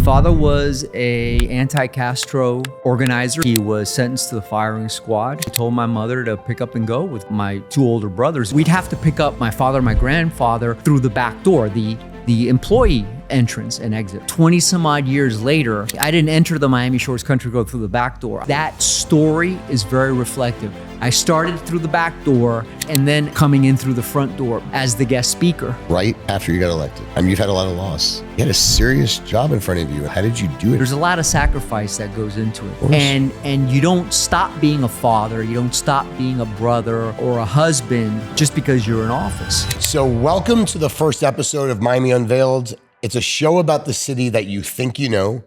father was a anti-Castro organizer. He was sentenced to the firing squad. He told my mother to pick up and go with my two older brothers. We'd have to pick up my father and my grandfather through the back door, the employee entrance and exit. 20 some odd years later, I didn't enter the Miami Shores Country Club through the back door. That story is very reflective. I started through the back door and then coming in through the front door as the guest speaker. Right after you got elected. I mean, you've had a lot of loss. You had a serious job in front of you. How did you do it? There's a lot of sacrifice that goes into it. And you don't stop being a father, you don't stop being a brother or a husband just because you're in office. So welcome to the first episode of Miami Unveiled. It's a show about the city that you think you know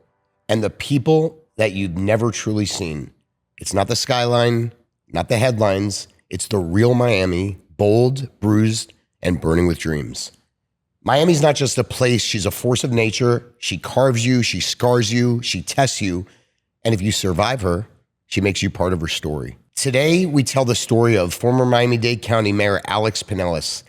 and the people that you've never truly seen. It's not the skyline, not the headlines. It's the real Miami, bold, bruised, and burning with dreams. Miami's not just a place. She's a force of nature. She carves you, she scars you, she tests you. And if you survive her, she makes you part of her story. Today, we tell the story of former Miami-Dade County Mayor Alex Penelas.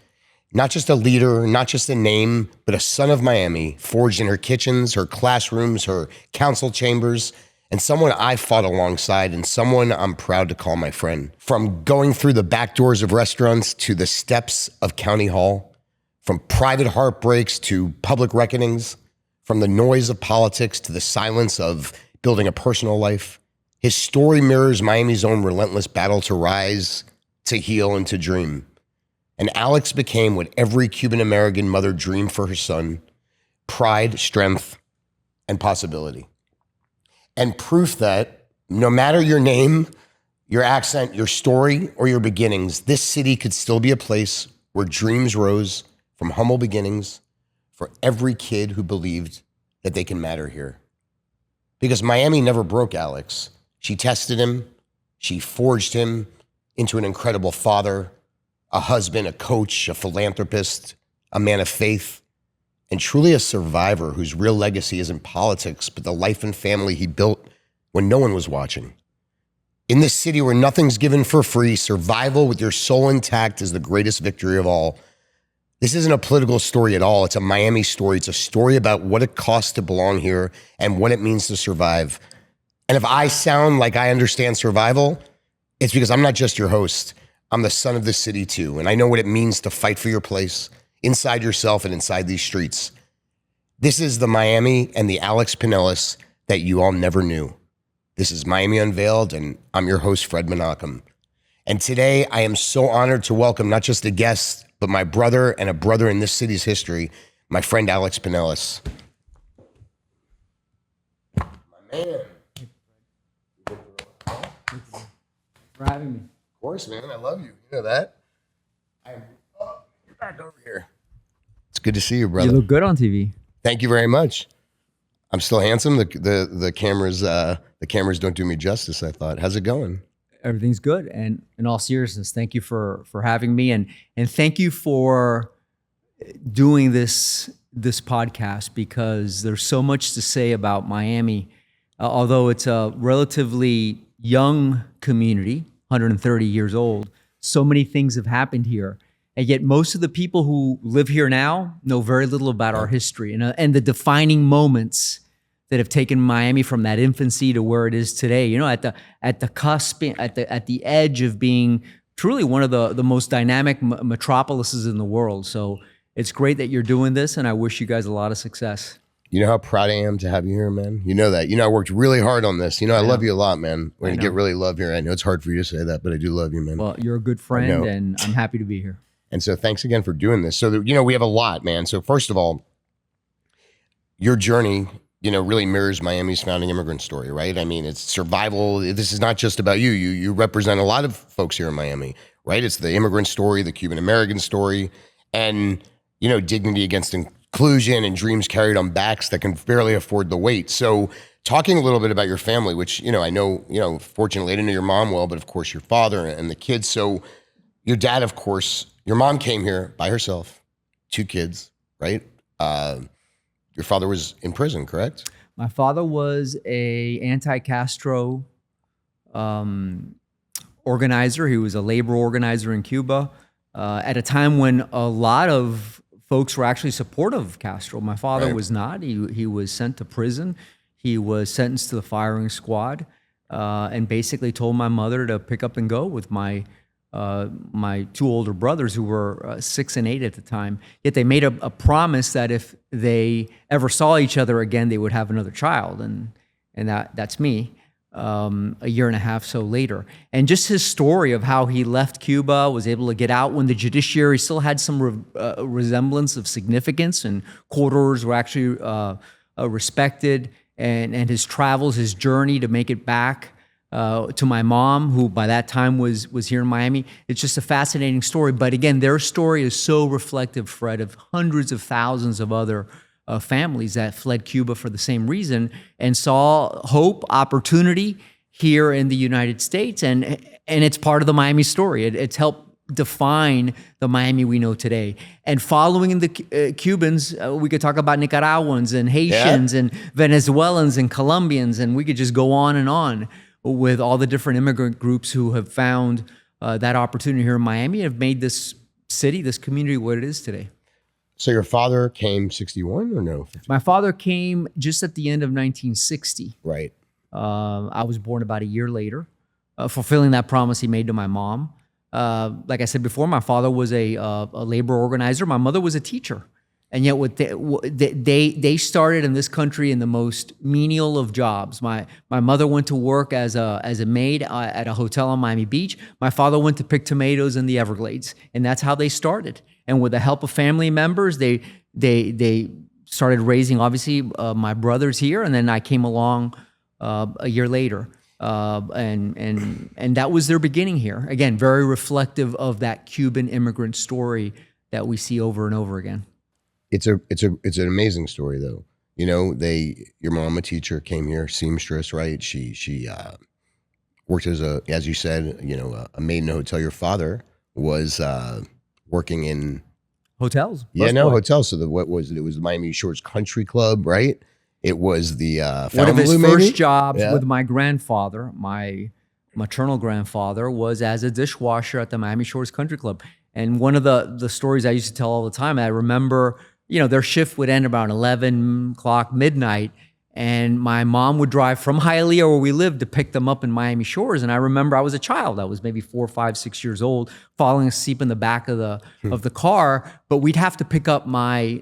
Not just a leader, not just a name, but a son of Miami, forged in her kitchens, her classrooms, her council chambers, and someone I fought alongside and someone I'm proud to call my friend. From going through the back doors of restaurants to the steps of County Hall, from private heartbreaks to public reckonings, from the noise of politics to the silence of building a personal life, his story mirrors Miami's own relentless battle to rise, to heal, and to dream. And Alex became what every Cuban-American mother dreamed for her son: pride, strength, and possibility. And proof that no matter your name, your accent, your story, or your beginnings, this city could still be a place where dreams rose from humble beginnings for every kid who believed that they can matter here. Because Miami never broke Alex. She tested him. She forged him into an incredible father, a husband, a coach, a philanthropist, a man of faith, and truly a survivor whose real legacy isn't politics, but the life and family he built when no one was watching. In this city where nothing's given for free, survival with your soul intact is the greatest victory of all. This isn't a political story at all. It's a Miami story. It's a story about what it costs to belong here and what it means to survive. And if I sound like I understand survival, it's because I'm not just your host. I'm the son of the city too, and I know what it means to fight for your place inside yourself and inside these streets. This is the Miami and the Alex Penelas that you all never knew. This is Miami Unveiled, and I'm your host, Fred Menachem. And today, I am so honored to welcome not just a guest, but my brother and a brother in this city's history, my friend Alex Penelas. My man. For having me. Of course, man. I love you. You know that. You're back over here. It's good to see you, brother. You look good on TV. Thank you very much. I'm still handsome. The cameras don't do me justice, I thought. How's it going? Everything's good. And in all seriousness, thank you for having me, and thank you for doing this podcast, because there's so much to say about Miami. Although it's a relatively young community, 130 years old, so many things have happened here. And yet most of the people who live here now know very little about our history and the defining moments that have taken Miami from that infancy to where it is today. You know, at the cusp, at the edge of being truly one of the most dynamic metropolises in the world. So it's great that you're doing this, and I wish you guys a lot of success. You know how proud I am to have you here, man. You know that. You know, I worked really hard on this. You know, I love you a lot, man. We're going to get really love here. I know it's hard for you to say that, but I do love you, man. Well, you're a good friend, and I'm happy to be here. And so thanks again for doing this. So, you know, we have a lot, man. So first of all, your journey, you know, really mirrors Miami's founding immigrant story, right? I mean, it's survival. This is not just about you. You represent a lot of folks here in Miami, right? It's the immigrant story, the Cuban-American story, and, you know, dignity against inclusion and dreams carried on backs that can barely afford the weight. So talking a little bit about your family, which, you know, I know, you know, fortunately I didn't know your mom well, but of course your father and the kids. So your dad, of course, your mom came here by herself, 2 kids, right? Your father was in prison, correct? My father was a anti-Castro organizer. He was a labor organizer in Cuba at a time when a lot of folks were actually supportive of Castro. My father Right. was not. He was sent to prison. He was sentenced to the firing squad, and basically told my mother to pick up and go with my two older brothers, who were 6 and 8 at the time. Yet they made a promise that if they ever saw each other again, they would have another child, and that's me. A year and a half so later. And just his story of how he left Cuba, was able to get out when the judiciary still had some resemblance of significance, and court orders were actually respected, and his travels, his journey to make it back to my mom, who by that time was here in Miami. It's just a fascinating story. But again, their story is so reflective, Fred, of hundreds of thousands of other families that fled Cuba for the same reason and saw hope, opportunity here in the United States. And it's part of the Miami story. It's helped define the Miami we know today. And following the Cubans, we could talk about Nicaraguans and Haitians and Venezuelans and Colombians, and we could just go on with all the different immigrant groups who have found that opportunity here in Miami and have made this city, this community, what it is today. So your father came 61 or no? 50? My father came just at the end of 1960. Right. I was born about a year later, fulfilling that promise he made to my mom. Like I said before, my father was a labor organizer. My mother was a teacher. And yet they started in this country in the most menial of jobs. My mother went to work as a maid at a hotel on Miami Beach. My father went to pick tomatoes in the Everglades. And that's how they started. And with the help of family members, they started raising, obviously, my brothers here. And then I came along a year later. And that was their beginning here. Again, very reflective of that Cuban immigrant story that we see over and over again. It's an amazing story though. You know, your mom, a teacher, came here, seamstress, right? She worked as you said, a maid in a hotel. Your father was working in hotels. Hotels. So what was it? It was the Miami Shores Country Club, right? It was the one of his maybe? first jobs with my grandfather, my maternal grandfather, was as a dishwasher at the Miami Shores Country Club. And one of the stories I used to tell all the time, I remember, their shift would end about 11 o'clock, midnight, and my mom would drive from Hialeah, where we lived, to pick them up in Miami Shores. And I remember I was a child. I was maybe 4, 5, 6 years old, falling asleep in the back of the car. But we'd have to pick up my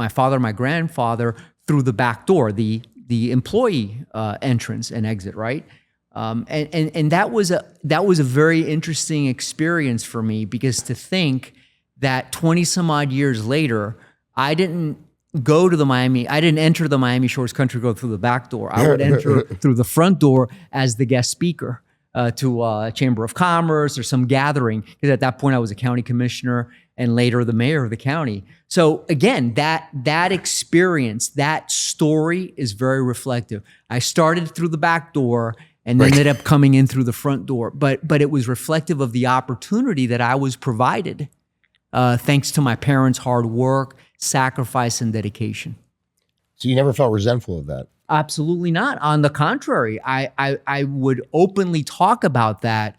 father, my grandfather, through the back door, the employee entrance and exit, right? And that was a very interesting experience for me, because to think that 20 some odd years later, I didn't enter the Miami Shores Country Club through the back door. I would enter through the front door as the guest speaker to a Chamber of Commerce or some gathering, because at that point I was a county commissioner and later the mayor of the county. So again, that experience, that story is very reflective. I started through the back door and then ended up coming in through the front door. But it was reflective of the opportunity that I was provided thanks to my parents' hard work, sacrifice, and dedication. So you never felt resentful of that? Absolutely not. On the contrary, I would openly talk about that,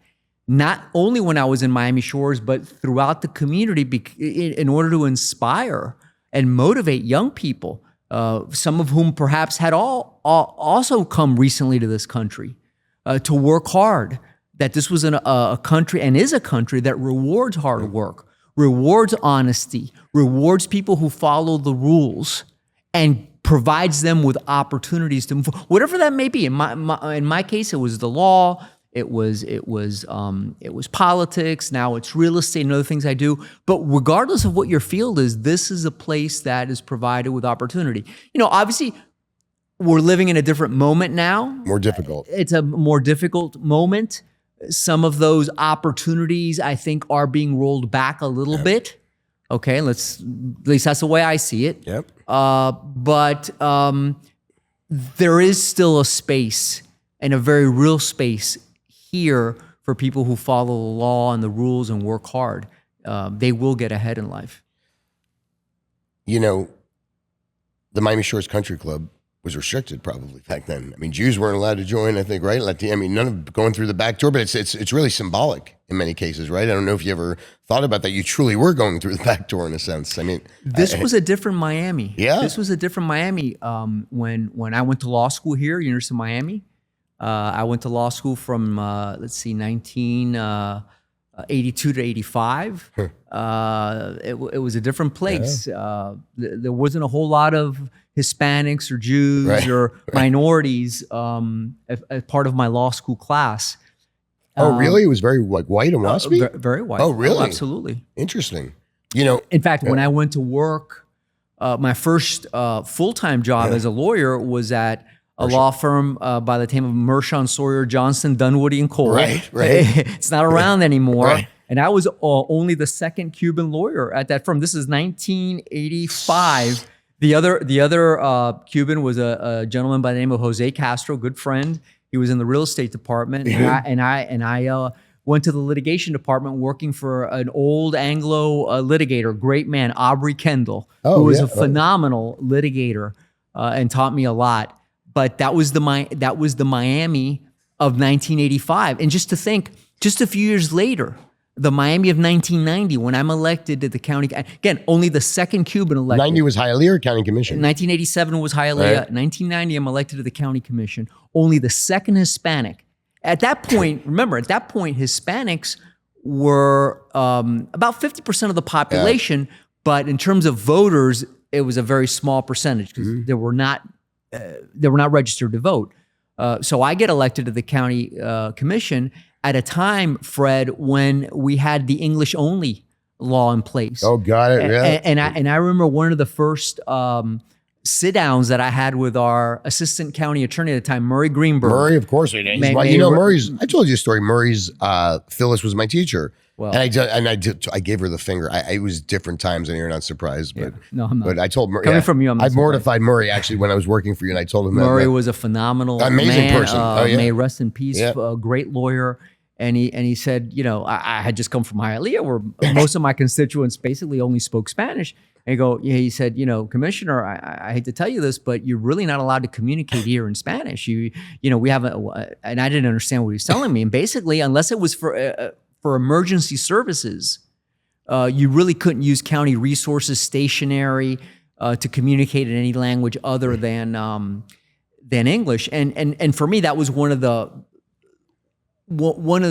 not only when I was in Miami Shores, but throughout the community in order to inspire and motivate young people, some of whom perhaps had also come recently to this country, to work hard, that this was a country and is a country that rewards hard work, rewards honesty, rewards people who follow the rules, and provides them with opportunities to move, whatever that may be. In my case, it was the law, it was politics, now it's real estate and other things I do. But regardless of what your field is, this is a place that is provided with opportunity. Obviously, we're living in a different moment now. More difficult. It's a more difficult moment. Some of those opportunities, I think, are being rolled back a little bit. Okay, at least that's the way I see it. Yep. But there is still a space, and a very real space here, for people who follow the law and the rules and work hard. They will get ahead in life. The Miami Shores Country Club, was restricted probably back then. I mean, Jews weren't allowed to join, I think, right? None of going through the back door, but it's really symbolic in many cases, right? I don't know if you ever thought about that. You truly were going through the back door in a sense. I mean, this was a different Miami. Yeah. This was a different Miami. When I went to law school here, University of Miami, I went to law school from, 1982 to 85. It was a different place. Yeah. There wasn't a whole lot of Hispanics or Jews Right. or minorities as part of my law school class. Oh, really? It was very like white and waspy? Very white. Oh, really? Absolutely. Interesting. You know, In fact, when I went to work, my first full-time job as a lawyer was at a law firm by the name of Mershon, Sawyer, Johnson, Dunwoody, and Cole. Right. It's not around anymore. Right. And I was only the second Cuban lawyer at that firm. This is 1985. The other Cuban was a gentleman by the name of Jose Castro, good friend. He was in the real estate department, and I went to the litigation department working for an old Anglo litigator, great man, Aubrey Kendall, who was a phenomenal litigator and taught me a lot. But that was the Miami of 1985, and just to think, just a few years later, the Miami of 1990, when I'm elected to the county, again, only the second Cuban elected. 90 was Hialeah County Commission. 1987 was Hialeah. Right. 1990, I'm elected to the county commission. Only the second Hispanic. At that point, remember, Hispanics were about 50% of the population, but in terms of voters, it was a very small percentage because they were not registered to vote. So I get elected to the county commission at a time, Fred, when we had the English only law in place. Oh, got it. Yeah. And I remember one of the first sit downs that I had with our assistant county attorney at the time, Murray Greenberg. Murray, of course. Murray's, I told you a story. Murray's, Phyllis was my teacher. Well, I gave her the finger. It was different times, and you're not surprised. But no, I'm not. But I told Murray. Coming from you, I'm not I mortified Murray actually when I was working for you, and I told him Murray that was a phenomenal, amazing man, person. May rest in peace. Yeah. A great lawyer. And he said, I had just come from Hialeah, where most of my constituents basically only spoke Spanish. And he said, Commissioner, I hate to tell you this, but you're really not allowed to communicate here in Spanish. We have and I didn't understand what he was telling me. And basically, unless it was for emergency services, you really couldn't use county resources, stationery, to communicate in any language other than English. And for me, that was one of the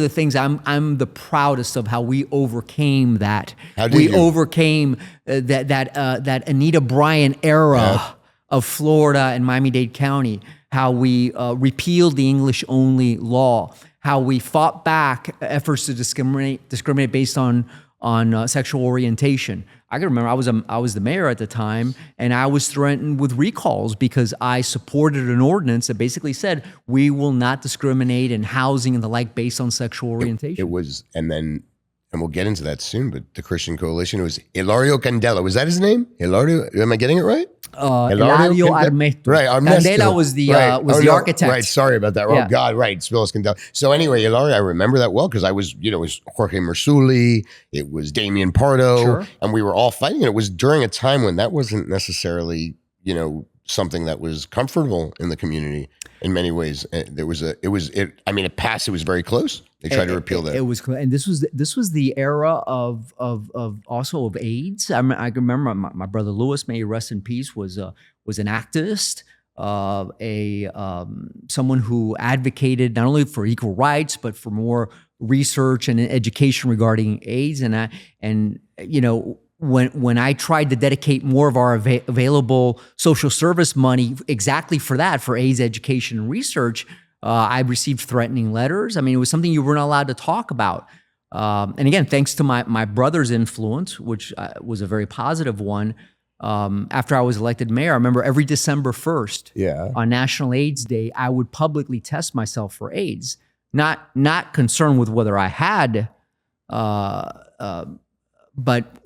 things I'm the proudest of, how we overcame that. Overcame that Anita Bryant era of Florida and Miami-Dade County. How we repealed the English only law. How we fought back efforts to discriminate based on sexual orientation. I can remember I was the mayor at the time, and I was threatened with recalls because I supported an ordinance that basically said we will not discriminate in housing and the like based on sexual orientation. It was, and we'll get into that soon, but the Christian Coalition, it was Hilario Candela. Was that his name? Hilario, am I getting it right? Hilario Armesto. Right, Armesto. Candela was the architect. Right, sorry about that. Yeah. Oh God, right, Spillis Candela. So anyway, Hilario, I remember that well because I was, it was Jorge Mersuli, it was Damian Pardo, and we were all fighting. And it was during a time when that wasn't necessarily, something that was comfortable in the community in many ways. It passed. It was very close. They tried to repeal that. It was, and this was the era of also of AIDS. I remember my brother Louis, may he rest in peace, was an activist, someone who advocated not only for equal rights but for more research and education regarding AIDS. When I tried to dedicate more of our available social service money exactly for that, for AIDS education and research, I received threatening letters. I mean, it was something you weren't allowed to talk about. And again, thanks to my brother's influence, which was a very positive one, after I was elected mayor, I remember every December 1st on National AIDS Day, I would publicly test myself for AIDS. Not concerned with whether I had but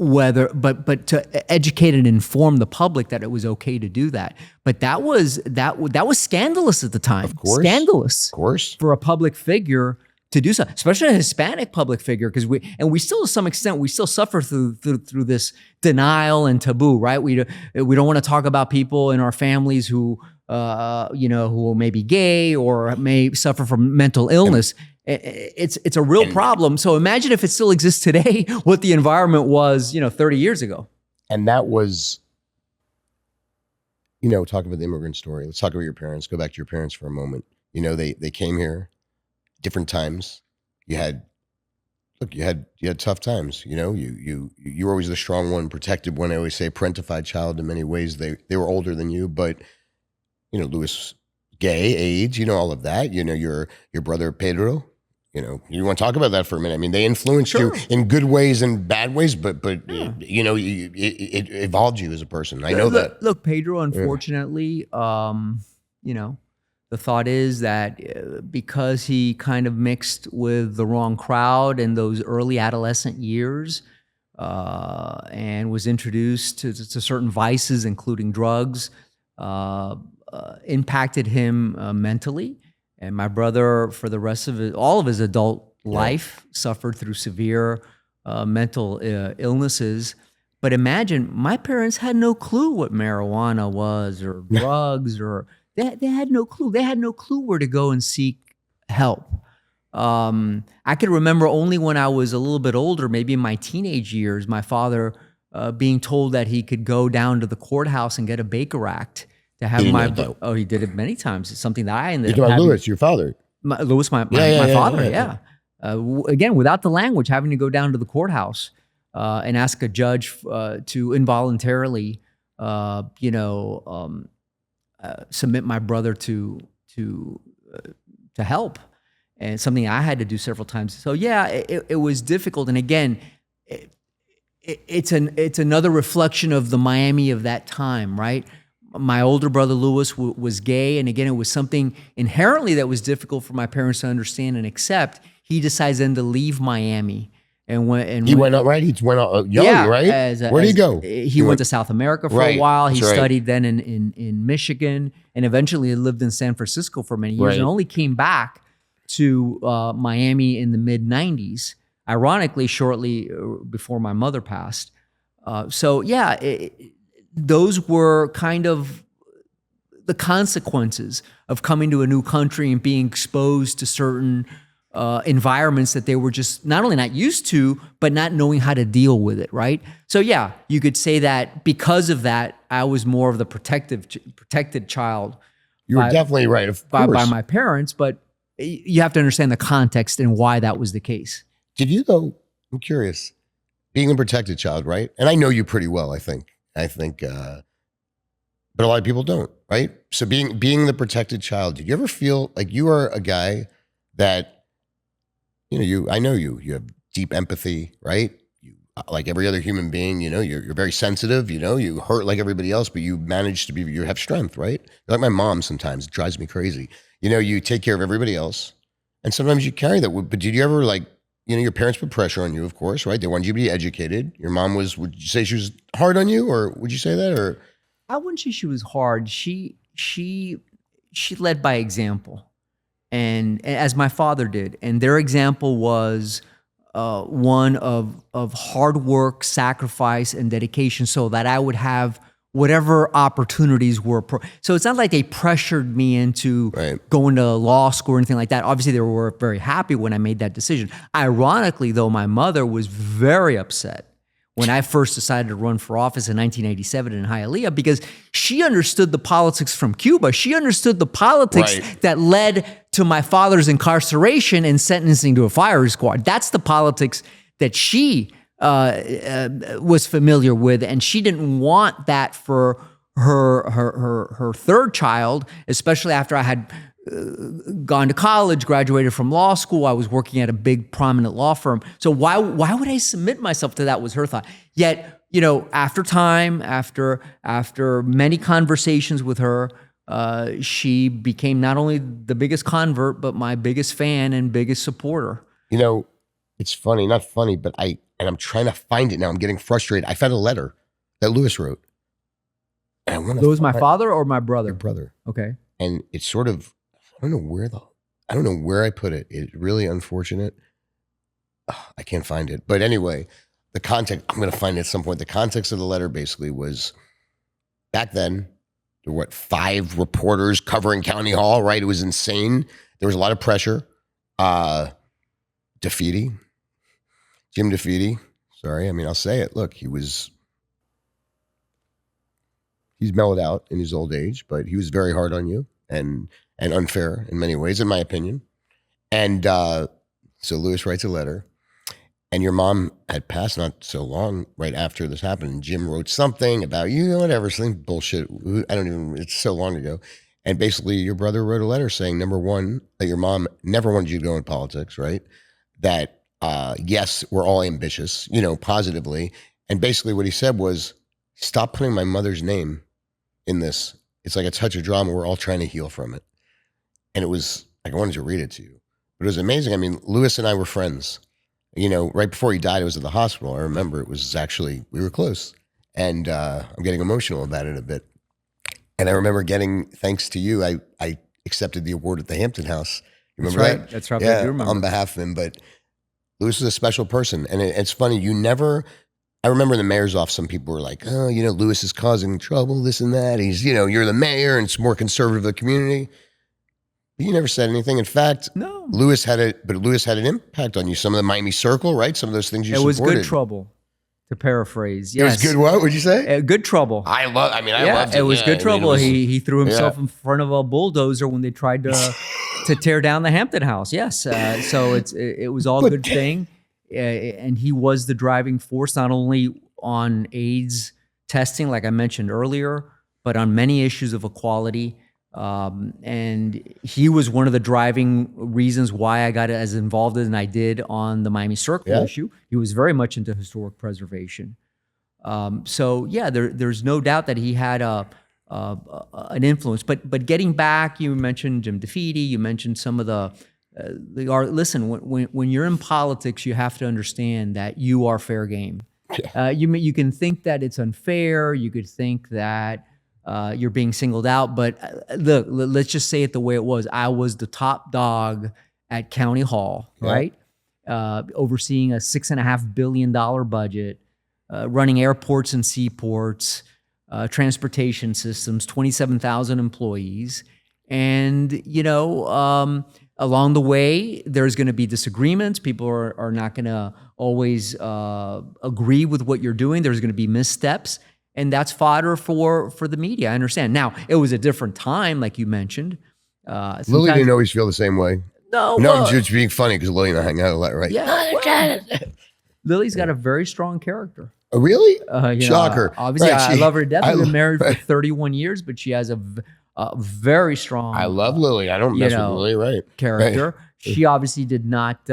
to educate and inform the public that it was okay to do that. But that was scandalous at the time. Of course. Scandalous. Of course. For a public figure to do so, especially a Hispanic public figure, because we still, to some extent, we still suffer through this denial and taboo, right? We don't want to talk about people in our families who who may be gay or may suffer from mental illness. It's a real problem. So imagine if it still exists today, what the environment was, 30 years ago. And that was, talk about the immigrant story. Let's talk about your parents. Go back to your parents for a moment. They came here different times. You had tough times. You were always the strong one, protected one. I always say parentified child in many ways. They were older than you, but Louis, gay, AIDS, all of that. Your brother Pedro. You want to talk about that for a minute? I mean, they influenced you in good ways and bad ways, but it evolved you as a person. I know that. Look, Pedro, unfortunately, the thought is that because he kind of mixed with the wrong crowd in those early adolescent years and was introduced to certain vices, including drugs, impacted him mentally. And my brother, for the rest of all of his adult life, suffered through severe mental illnesses. But imagine, my parents had no clue what marijuana was or drugs, or they had no clue. They had no clue where to go and seek help. I could remember only when I was a little bit older, maybe in my teenage years, my father being told that he could go down to the courthouse and get a Baker Act to have he did it many times. It's something that I ended up having. Louis, your father. Louis, my father, again, without the language, having to go down to the courthouse and ask a judge to involuntarily, submit my brother to help, and something I had to do several times. So it was difficult. And again, it's another reflection of the Miami of that time, right? My older brother Louis was gay, and again, it was something inherently that was difficult for my parents to understand and accept. He decides then to leave Miami, he went out, right? He went out young, right? Where did he go? He went to South America for a while. He studied then in Michigan, and eventually lived in San Francisco for many years, and only came back to Miami in the mid '90s. Ironically, shortly before my mother passed. Those were kind of the consequences of coming to a new country and being exposed to certain environments that they were just not only not used to, but not knowing how to deal with it, right? So you could say that because of that, I was more of the protected child. You were definitely right, by my parents, but you have to understand the context and why that was the case. Did you though? I'm curious. Being a protected child, right? And I know you pretty well, I think, but a lot of people don't, right? So being the protected child, did you ever feel like you are a guy that, I know you have deep empathy, right? You, like every other human being, you're very sensitive, you hurt like everybody else, but you manage to you have strength, right? You're like my mom sometimes, it drives me crazy. You take care of everybody else, and sometimes you carry that. But did you ever your parents put pressure on you, of course, right? They wanted you to be educated. Your mom would you say she was hard on you, or would you say that? Or I wouldn't say she was hard. She led by example, and as my father did. And their example was one of hard work, sacrifice, and dedication, so that I would have whatever opportunities were. So it's not like they pressured me into going to law school or anything like that. Obviously, they were very happy when I made that decision. Ironically, though, my mother was very upset when I first decided to run for office in 1987 in Hialeah, because she understood the politics from Cuba. She understood the politics that led to my father's incarceration and sentencing to a firing squad. That's the politics that she was familiar with, and she didn't want that for her third child, especially after I had gone to college, graduated from law school. I was working at a big prominent law firm. So why would I submit myself to that, was her thought. Yet, after time, after many conversations with her, she became not only the biggest convert, but my biggest fan and biggest supporter. It's funny, not funny, but I'm trying to find it now. I'm getting frustrated. I found a letter that Louis wrote. It was my father or my brother? Your brother. Okay. And it's sort of, I don't know where I put it. It's really unfortunate. I can't find it. But anyway, the context, I'm going to find it at some point. The context of the letter basically was, back then, there were 5 reporters covering County Hall, right? It was insane. There was a lot of pressure. Jim DeFeeti, sorry, I mean, I'll say it. Look, he's mellowed out in his old age, but he was very hard on you and unfair in many ways, in my opinion. And so Lewis writes a letter, and your mom had passed not so long right after this happened. And Jim wrote something about you, whatever, some bullshit. It's so long ago. And basically your brother wrote a letter saying, number one, that your mom never wanted you to go in politics, right? That, yes, we're all ambitious, positively. And basically what he said was, stop putting my mother's name in this. It's like a touch of drama. We're all trying to heal from it. And it was like, I wanted to read it to you, but it was amazing. I mean, Lewis and I were friends, right before he died, I was at the hospital. I remember it was actually, we were close, and I'm getting emotional about it a bit. And I remember thanks to you, I accepted the award at the Hampton House. You remember that? That's right. Yeah, I do remember. On behalf of him. But Lewis is a special person. And it's funny, I remember in the mayor's office, some people were like, oh, Lewis is causing trouble, this and that. He's, you're the mayor and it's more conservative of the community. But you never said anything. In fact, no. Lewis had an impact on you. Some of the Miami Circle, right? Some of those things you supported. It was good trouble, to paraphrase. Yes. It was good what? Would you say? Good trouble. I loved it. It was good trouble. He threw himself Yeah. in front of a bulldozer when they tried to tear down the Hampton House. Yes. So it was all a good thing. And he was the driving force, not only on AIDS testing, like I mentioned earlier, but on many issues of equality. And he was one of the driving reasons why I got as involved as I did on the Miami Circle issue. He was very much into historic preservation. There's no doubt that he had an influence. But getting back, you mentioned Jim DeFeeti, you mentioned some of the art. Listen, when you're in politics, you have to understand that you are fair game. Yeah. You can think that it's unfair. You could think that you're being singled out. But look, let's just say it the way it was. I was the top dog at County Hall, right? Overseeing a $6.5 billion budget, running airports and seaports, transportation systems, 27,000 employees. And, along the way, there's going to be disagreements. People are not going to always agree with what you're doing. There's going to be missteps. And that's fodder for the media. I understand. Now, it was a different time, like you mentioned. Lily didn't always feel the same way. No, I'm just being funny because Lily and I hang out a lot, right? Yeah. Lily's got a very strong character. Oh, really? Shocker. Obviously, Right, I love her to death. We've been married for 31 years, but she has a very strong. I love Lily. I don't mess with Lily, right? Character. Right. She obviously did not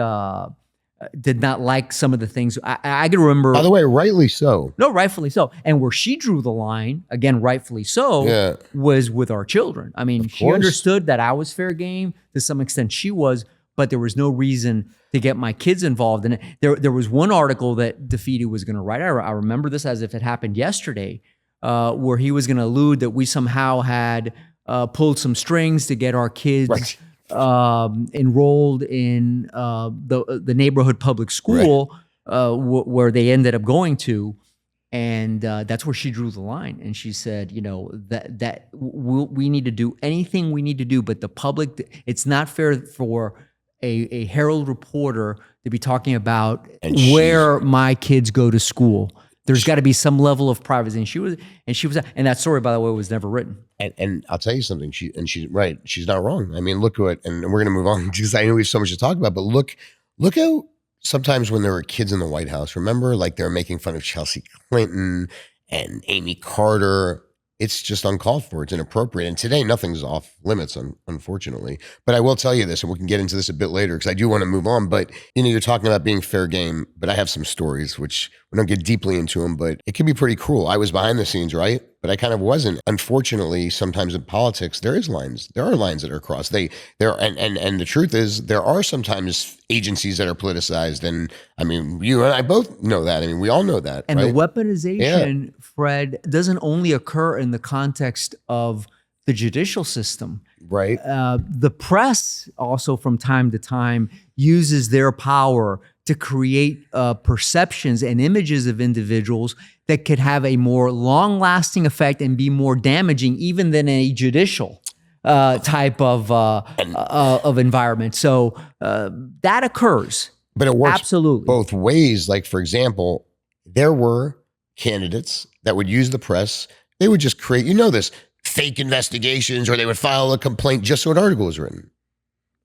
like some of the things. I can remember. By the way, rightly so. No, rightfully so. And where she drew the line, again, rightfully so, was with our children. I mean, she understood that I was fair game. To some extent, she was, but there was no reason to get my kids involved in it. There was one article that DeFeeti was going to write. I remember this as if it happened yesterday, where he was going to allude that we somehow had pulled some strings to get our kids enrolled in the neighborhood public school where they ended up going to, and that's where she drew the line. And she said, that we need to do anything we need to do, but the public, it's not fair for a Herald reporter to be talking about where my kids go to school. There's got to be some level of privacy. And she was, and that story, by the way, was never written. And I'll tell you something. She's right. She's not wrong. I mean, look at it, and we're going to move on because I know we have so much to talk about. But look how sometimes when there were kids in the White House, remember, like they were making fun of Chelsea Clinton and Amy Carter. It's just uncalled for. It's inappropriate. And today, nothing's off limits, unfortunately. But I will tell you this, and we can get into this a bit later because I do want to move on. But, you're talking about being fair game, but I have some stories, which we don't get deeply into them, but it can be pretty cruel. I was behind the scenes, right? But I kind of wasn't. Unfortunately, sometimes in politics, there are lines that are crossed. And the truth is, there are sometimes agencies that are politicized. And I mean, you and I both know that. I mean, we all know that. And right? the weaponization, Fred, doesn't only occur in the context of the judicial system. Right. The press also from time to time uses their power to create perceptions and images of individuals that could have a more long-lasting effect and be more damaging even than a judicial type of environment. So that occurs. But it works absolutely both ways. Like, for example, there were candidates that would use the press. They would just create, this, fake investigations, or they would file a complaint just so an article was written.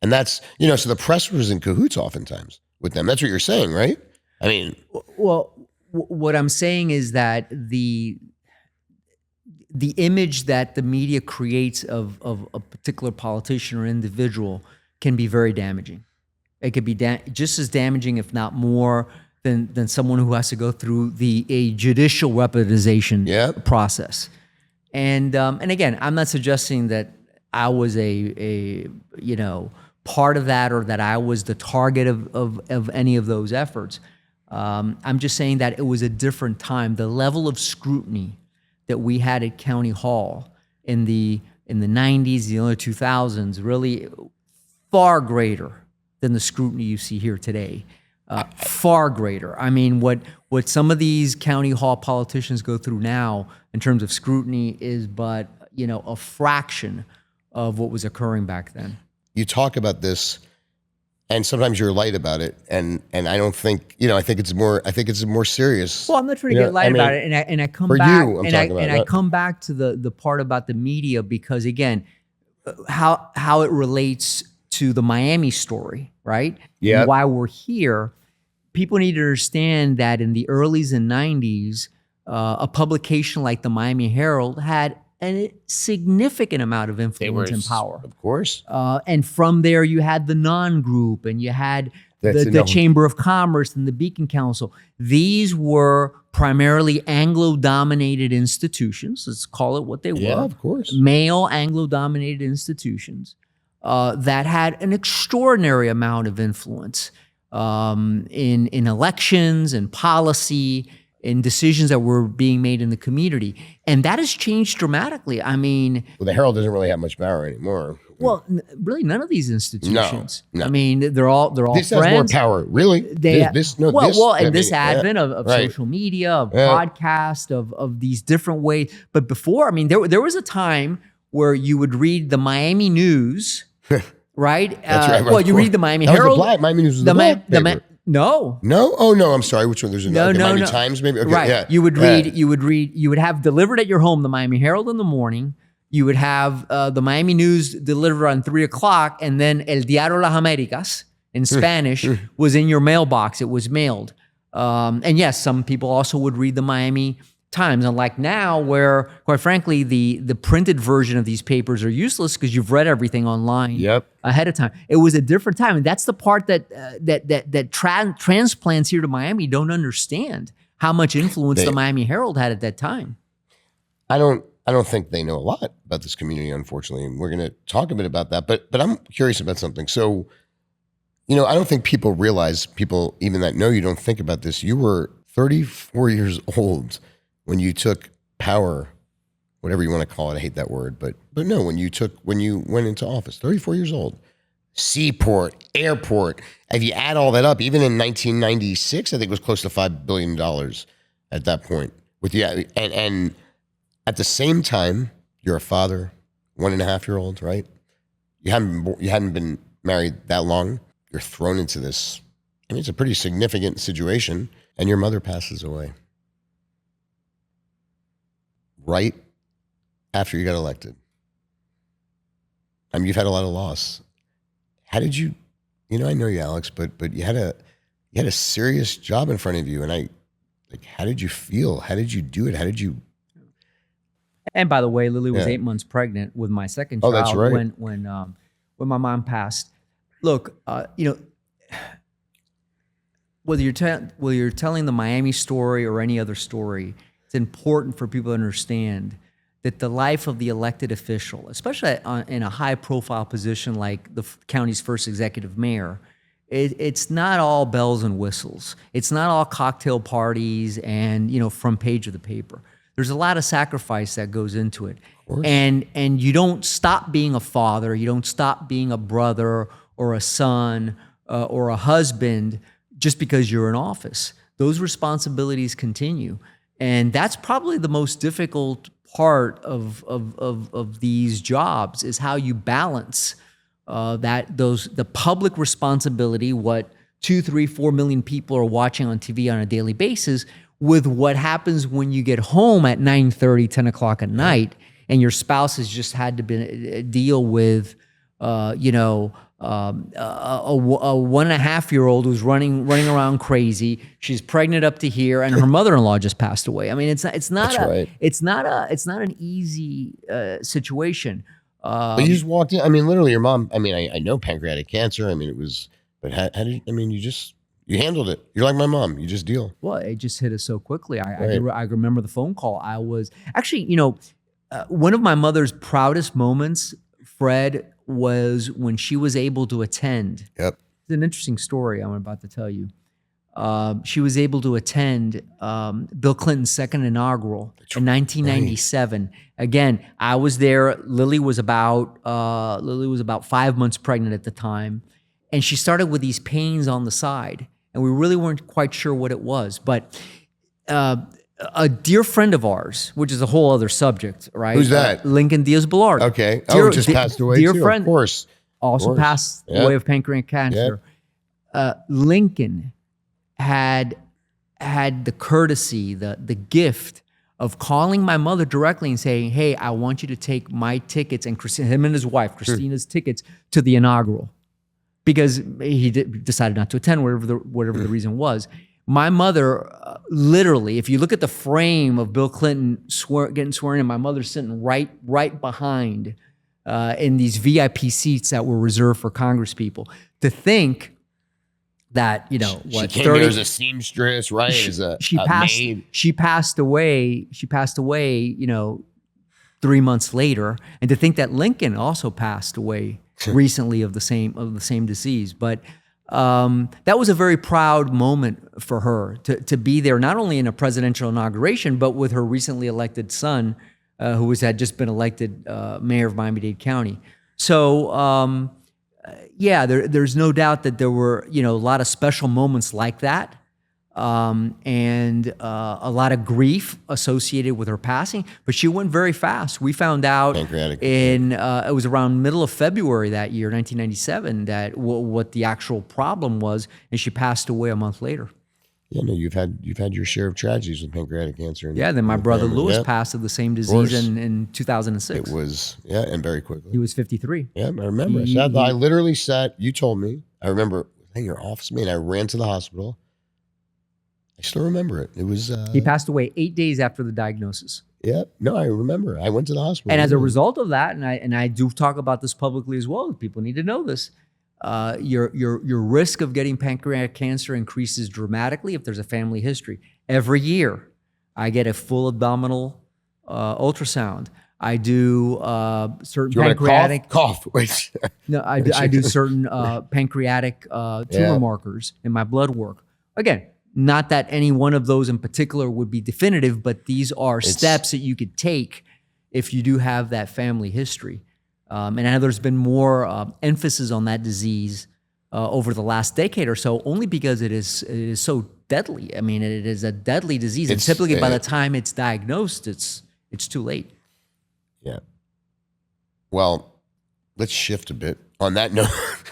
And that's, so the press was in cahoots oftentimes with them. That's what you're saying, right? I mean. Well, what I'm saying is that the image that the media creates of a particular politician or individual can be very damaging. It could be just as damaging, if not more, than someone who has to go through a judicial weaponization process. And again, I'm not suggesting that I was a part of that, or that I was the target of any of those efforts. I'm just saying that it was a different time. The level of scrutiny that we had at County Hall in the 90s, the early 2000s, really far greater than the scrutiny you see here today. Far greater. I mean, what some of these County Hall politicians go through now in terms of scrutiny is but, a fraction of what was occurring back then. You talk about this, and sometimes you're light about it, and I don't think, I think it's more serious. Well, I'm not trying to get light about it, and I come for back, you, I come back to the part about the media, because again, how it relates to the Miami story, right? Yeah. And why we're here. People need to understand that in the earlys and 90s, a publication like the Miami Herald had a significant amount of influence and power. Of course. And from there, you had the non-group, and you had the Chamber of Commerce and the Beacon Council. These were primarily Anglo-dominated institutions. Let's call it what they were. Yeah, of course. Male Anglo-dominated institutions that had an extraordinary amount of influence in elections and policy, in decisions that were being made in the community. And that has changed dramatically. I mean... Well, the Herald doesn't really have much power anymore. Well, really, none of these institutions. No. I mean, they're all this friends. Has more power, really. This advent of social media, of podcast, of these different ways. But before, I mean, there was a time where you would read the Miami News, right? That's right. Well, you read the Miami Herald. Miami News was the black paper. No. Oh no, I'm sorry. Which one? There's another Miami Times, maybe. Okay, right. Yeah. You would have delivered at your home the Miami Herald in the morning. You would have the Miami News delivered on 3:00, and then El Diario Las Américas in Spanish was in your mailbox. It was mailed. And yes, some people also would read the Miami Times. Unlike now, where, quite frankly, the printed version of these papers are useless because you've read everything online ahead of time. It was a different time, and that's the part that transplants here to Miami don't understand, how much influence the Miami Herald had at that time. I don't think they know a lot about this community, unfortunately. And we're going to talk a bit about that. But I'm curious about something. So, I don't think people realize, people even that know you don't think about this. You were 34 years old when you took power, whatever you want to call it. I hate that word, but no, when you went into office, 34 years old. Seaport, airport. If you add all that up, even in 1996, I think it was close to $5 billion at that point. And at the same time, you're a father, 1.5-year-old, right? You hadn't been married that long. You're thrown into this. I mean, it's a pretty significant situation, and your mother passes away right after you got elected. I mean, you've had a lot of loss. How did you? I know you, Alex, but you had a serious job in front of you, and how did you feel? How did you do it? How did you? And by the way, Lily was 8 months pregnant with my second child. That's right. When my mom passed. Look, whether you're telling the Miami story or any other story, it's important for people to understand that the life of the elected official, especially in a high-profile position like the county's first executive mayor, it's not all bells and whistles. It's not all cocktail parties and front page of the paper. There's a lot of sacrifice that goes into it. And you don't stop being a father, you don't stop being a brother or a son or a husband just because you're in office. Those responsibilities continue. And that's probably the most difficult part of these jobs, is how you balance the public responsibility, what 2, 3, 4 million people are watching on TV on a daily basis, with what happens when you get home at 9:30, 10 o'clock at night, and your spouse has just had to deal with, a 1.5-year-old who's running around crazy. She's pregnant up to here, and her mother-in-law just passed away. I mean, it's not an easy situation. But you just walked in. I mean, literally, your mom. I mean, I know pancreatic cancer. I mean, it was. But how did? I mean, you handled it. You're like my mom. You just deal. Well, it just hit us so quickly. I remember the phone call. I was actually, one of my mother's proudest moments, Fred, was when she was able to attend. Yep. It's an interesting story I'm about to tell you. She was able to attend Bill Clinton's second inaugural in 1997. Right. Again, I was there. Lily was about 5 months pregnant at the time, and she started with these pains on the side, and we really weren't quite sure what it was. But a dear friend of ours, which is a whole other subject, right? Who's that? Lincoln Diaz-Balart. Okay. Just passed away dear too, friend, of course. Also passed away of pancreatic cancer. Lincoln had the courtesy, the gift of calling my mother directly and saying, "Hey, I want you to take my tickets," and him and his wife, Christina's tickets, to the inaugural, because he decided not to attend, whatever the reason was. My mother, literally, if you look at the frame of Bill Clinton getting sworn in, my mother's sitting right behind in these VIP seats that were reserved for Congress people. To think that, she came here as a seamstress, right? Maid. She passed away. 3 months later, and to think that Lincoln also passed away recently of the same disease. But that was a very proud moment for her to be there, not only in a presidential inauguration, but with her recently elected son, who had just been elected mayor of Miami-Dade County. So. There's no doubt that there were, a lot of special moments like that, and a lot of grief associated with her passing. But she went very fast. We found out Pancreatic. it was around middle of February that year, 1997, that what the actual problem was, and she passed away a month later. Yeah, no, you've had your share of tragedies with pancreatic cancer. Then my brother Louis passed of the same disease in 2006. It was, and very quickly. He was 53. Yeah, I remember. I literally sat, you told me, I remember, hey, your office mate, I ran to the hospital. I still remember it. It was... he passed away 8 days after the diagnosis. Yeah, no, I remember. I went to the hospital. And as a result of that, and I do talk about this publicly as well, people need to know this, your risk of getting pancreatic cancer increases dramatically if there's a family history. Every year, I get a full abdominal ultrasound. I do certain pancreatic cough. Wait. No, I do certain pancreatic tumor markers in my blood work. Again, not that any one of those in particular would be definitive, but these are steps that you could take if you do have that family history. And I know there's been more emphasis on that disease over the last decade or so, only because it is so deadly. I mean, it is a deadly disease, and typically by the time it's diagnosed, it's too late. Yeah. Well, let's shift a bit on that note,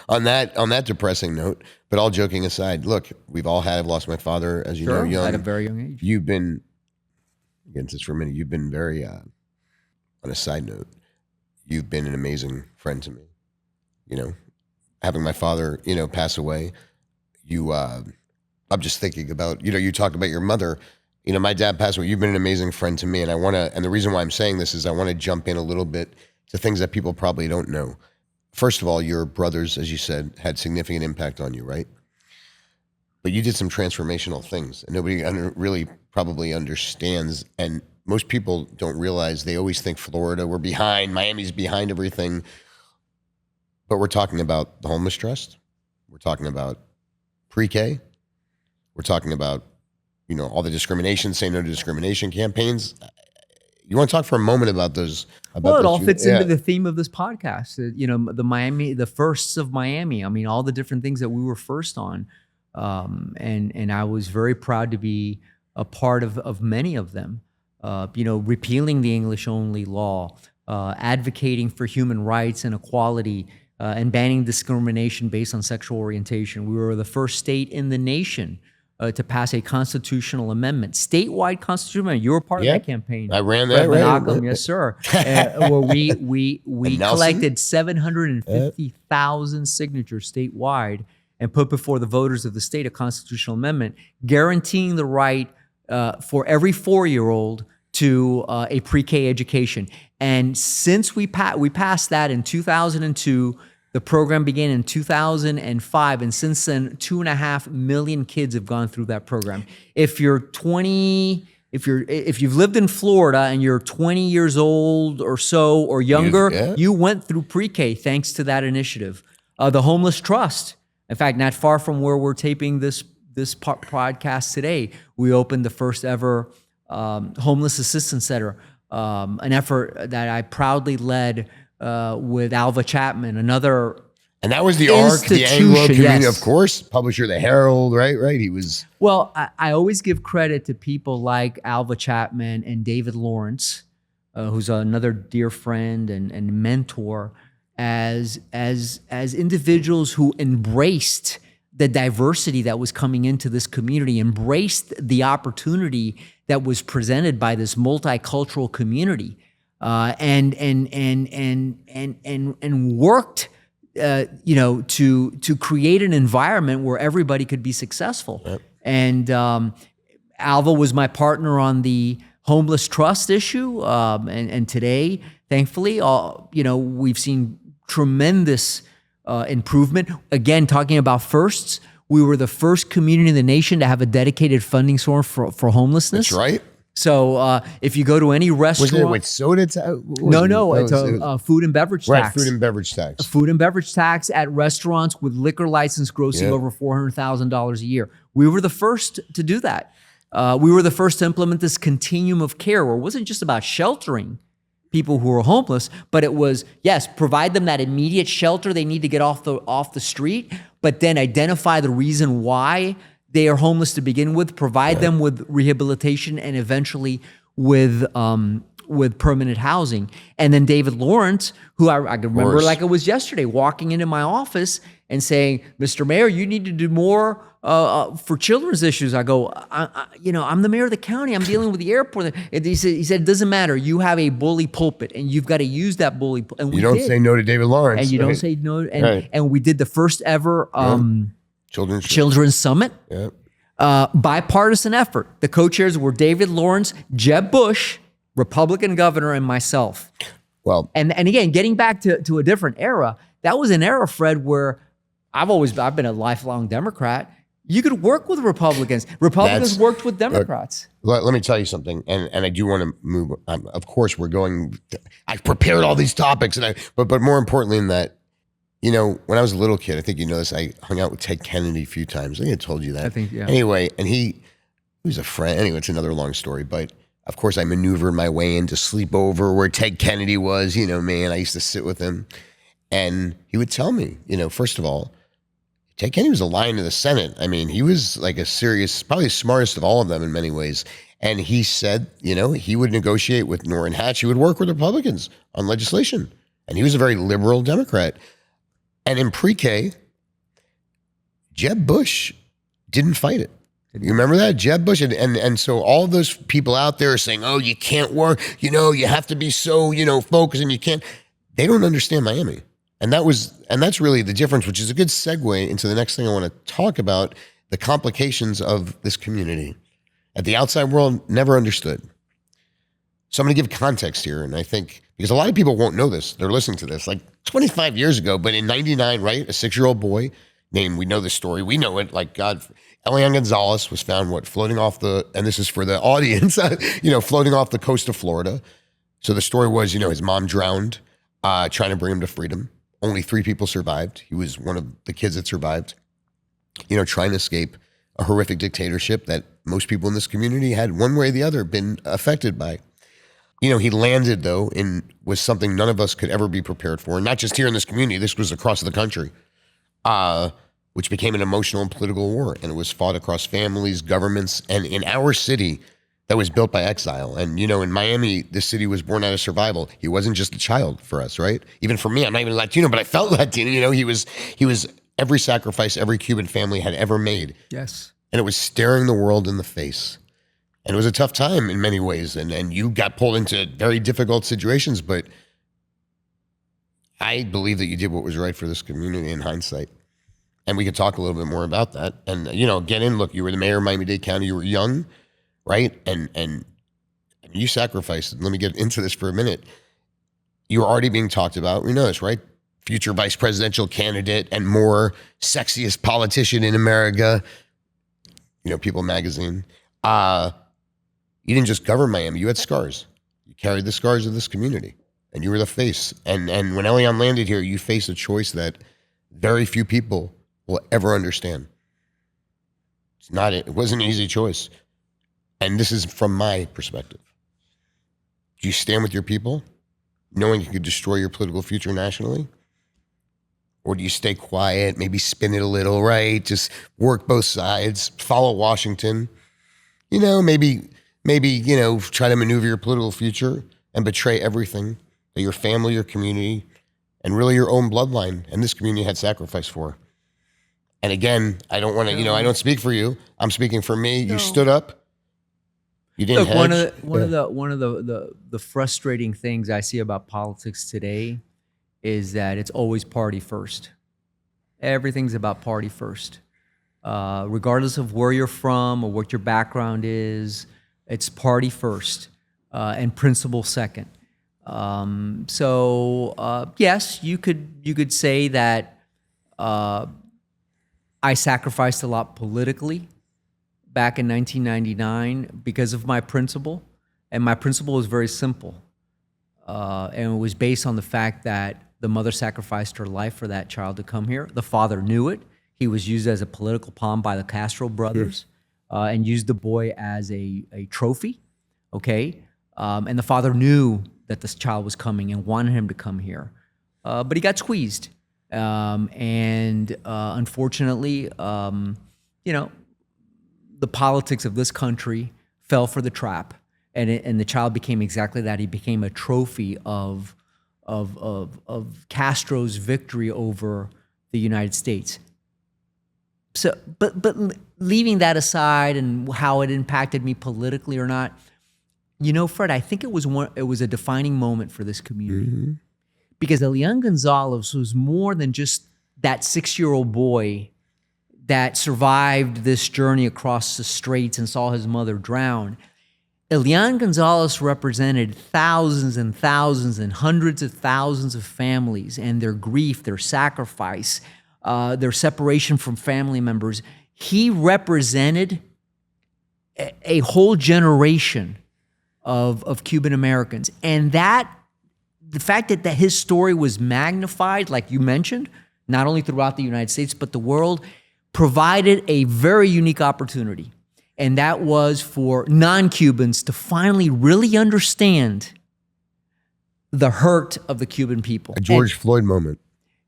on that depressing note. But all joking aside, look, I've lost my father, as you know, young. At a very young age. You've been, against this for a minute, you've been very, on a side note, you've been an amazing friend to me. Having my father, pass away, I'm just thinking about, you talk about your mother. My dad passed away. You've been an amazing friend to me. And and the reason why I'm saying this is I want to jump in a little bit to things that people probably don't know. First of all, your brothers, as you said, had significant impact on you, right? But you did some transformational things, and nobody really probably understands. And most people don't realize, they always think Florida, we're behind, Miami's behind everything. But we're talking about the homeless trust. We're talking about pre-K. We're talking about, all the discrimination, say no to discrimination campaigns. You want to talk for a moment about those? Well, it all fits into the theme of this podcast. The firsts of Miami. I mean, all the different things that we were first on. And I was very proud to be a part of many of them. Repealing the English-only law, advocating for human rights and equality, and banning discrimination based on sexual orientation. We were the first state in the nation to pass a constitutional amendment, statewide constitutional amendment. You were part of that campaign. I ran that. Menachem, yes, sir. Where we collected 750,000 signatures statewide and put before the voters of the state a constitutional amendment guaranteeing the right for every 4-year-old to a pre-K education. And since we passed that in 2002, the program began in 2005, and since then, 2.5 million kids have gone through that program. If you've lived in Florida and you're 20 years old or so or younger, you went through pre-K thanks to that initiative. The Homeless Trust, in fact, not far from where we're taping this podcast today, we opened the first ever homeless assistance center, an effort that I proudly led with Alvah Chapman, another. And that was the ARC, the Anglo community, yes. Of course, publisher of the Herald, right? He was. Well, I always give credit to people like Alvah Chapman and David Lawrence, who's another dear friend and mentor, as individuals who embraced the diversity that was coming into this community, embraced the opportunity that was presented by this multicultural community, and worked, to create an environment where everybody could be successful. Yep. And Alvah was my partner on the Homeless Trust issue, and today, thankfully, we've seen tremendous improvement. Again, talking about firsts, we were the first community in the nation to have a dedicated funding source for homelessness. That's right. So if you go to any restaurant, was it with soda? No, it's a food and beverage tax. Right, food and beverage tax. A food and beverage tax at restaurants with liquor license grossing over $400,000 a year. We were the first to do that. We were the first to implement this continuum of care, where it wasn't just about sheltering people who are homeless, but it was, yes, provide them that immediate shelter they need to get off the street, but then identify the reason why they are homeless to begin with, provide them with rehabilitation, and eventually with permanent housing. And then David Lawrence, who I can remember like it was yesterday, walking into my office and saying, "Mr. Mayor, you need to do more for children's issues." I go, I'm the mayor of the county. I'm dealing with the airport. And he said, "It doesn't matter. You have a bully pulpit, and you've got to use that bully." And you don't say no to David Lawrence. And you don't say no. And we did the first ever Children's Summit. Yeah. Bipartisan effort. The co-chairs were David Lawrence, Jeb Bush, Republican governor, and myself. Well, and again, getting back to a different era, that was an era, Fred, where I've been a lifelong Democrat. You could work with Republicans. Republicans worked with Democrats. Let me tell you something, and I do want to move. Of course, I've prepared all these topics, but more importantly than that, when I was a little kid, I think you know this, I hung out with Ted Kennedy a few times. I think I told you that. I think, yeah. Anyway, and he was a friend. Anyway, it's another long story, but of course I maneuvered my way into sleepover where Ted Kennedy was, man, I used to sit with him, and he would tell me, first of all, Ted Kennedy was a lion of the Senate. I mean, he was like a serious, probably the smartest of all of them in many ways. And he said, he would negotiate with Orrin Hatch. He would work with Republicans on legislation. And he was a very liberal Democrat. And in pre-K, Jeb Bush didn't fight it. You remember that? Jeb Bush. And so all those people out there are saying, oh, you can't work, you have to be so, focused, and you can't. They don't understand Miami. And that's really the difference, which is a good segue into the next thing I want to talk about, the complications of this community that the outside world never understood. So I'm going to give context here. And I think, because a lot of people won't know this, they're listening to this, like 25 years ago, but in 99, right, a 6-year-old boy named, we know the story, we know it, like God, Elian Gonzalez was found, floating off and this is for the audience, floating off the coast of Florida. So the story was, his mom drowned, trying to bring him to freedom. Only 3 people survived. He was one of the kids that survived, trying to escape a horrific dictatorship that most people in this community had one way or the other been affected by. He landed, though, was something none of us could ever be prepared for. And not just here in this community, this was across the country. Was which became an emotional and political war. And it was fought across families, governments, and in our city that was built by Exile. And, in Miami, this city was born out of survival. He wasn't just a child for us, right? Even for me, I'm not even Latino, but I felt Latino. He was every sacrifice every Cuban family had ever made. Yes. And it was staring the world in the face. And it was a tough time in many ways. And you got pulled into very difficult situations, but I believe that you did what was right for this community in hindsight. And we could talk a little bit more about that. And, get in, look, you were the mayor of Miami-Dade County, you were young, right? And you sacrificed. Let me get into this for a minute. You were already being talked about. We know this, right? Future vice presidential candidate and more sexiest politician in America. People magazine. You didn't just govern Miami. You had scars. You carried the scars of this community. And you were the face. And when Elián landed here, you faced a choice that very few people will ever understand. It wasn't an easy choice. And this is from my perspective. Do you stand with your people, knowing you could destroy your political future nationally? Or do you stay quiet, maybe spin it a little, right? Just work both sides, follow Washington, maybe, try to maneuver your political future and betray everything that your family, your community, and really your own bloodline and this community had sacrificed for. And again, I don't want to, I don't speak for you. I'm speaking for me. You stood up. You didn't hedge. One of the frustrating things I see about politics today is that it's always party first. Everything's about party first. Regardless of where you're from or what your background is, it's party first and principle second. Yes, you could say that I sacrificed a lot politically back in 1999 because of my principle. And my principle was very simple. And it was based on the fact that the mother sacrificed her life for that child to come here. The father knew it. He was used as a political pawn by the Castro brothers and used the boy as a trophy, okay? And the father knew that this child was coming and wanted him to come here. But he got squeezed. Unfortunately, the politics of this country fell for the trap. And the child became exactly that. He became a trophy of Castro's victory over the United States. So, but leaving that aside and how it impacted me politically or not, Fred, I think it was a defining moment for this community because Elian Gonzalez was more than just that 6-year-old boy that survived this journey across the straits and saw his mother drown. Elian Gonzalez represented thousands and thousands and hundreds of thousands of families and their grief, their sacrifice, their separation from family members. He represented a whole generation of Cuban Americans. And the fact that his story was magnified, like you mentioned, not only throughout the United States, but the world, provided a very unique opportunity. And that was for non-Cubans to finally really understand the hurt of the Cuban people. A George Floyd moment.